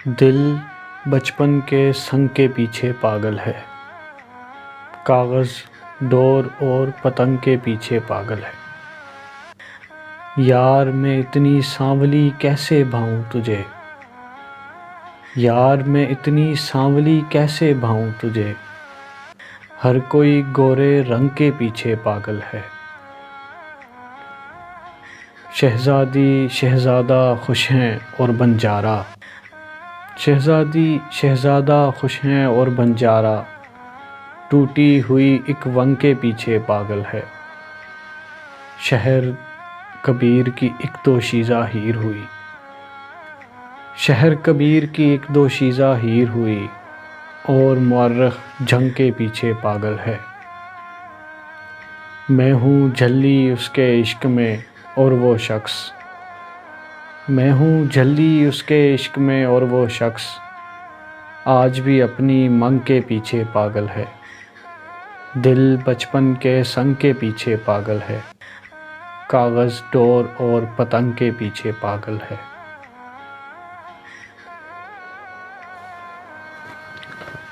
دل بچپن کے سنگ کے پیچھے پاگل ہے، کاغذ، ڈور اور پتنگ کے پیچھے پاگل ہے۔ یار میں اتنی سانولی کیسے بھاؤں تجھے، یار میں اتنی سانولی کیسے بھاؤں تجھے، ہر کوئی گورے رنگ کے پیچھے پاگل ہے۔ شہزادی شہزادہ خوش ہیں اور بنجارہ، شہزادی شہزادہ خوش ہیں اور بنجارہ، ٹوٹی ہوئی ایک ونگ کے پیچھے پاگل ہے۔ شہر کبیر کی ایک دوشیزہ ہیر ہوئی، شہر کبیر کی ایک دوشیزہ ہیر ہوئی، اور مورخ جنگ کے پیچھے پاگل ہے۔ میں ہوں جھلی اس کے عشق میں اور وہ شخص، میں ہوں جھلی اس کے عشق میں اور وہ شخص، آج بھی اپنی منگ کے پیچھے پاگل ہے۔ دل بچپن کے سنگ کے پیچھے پاگل ہے، کاغذ، ڈور اور پتنگ کے پیچھے پاگل ہے۔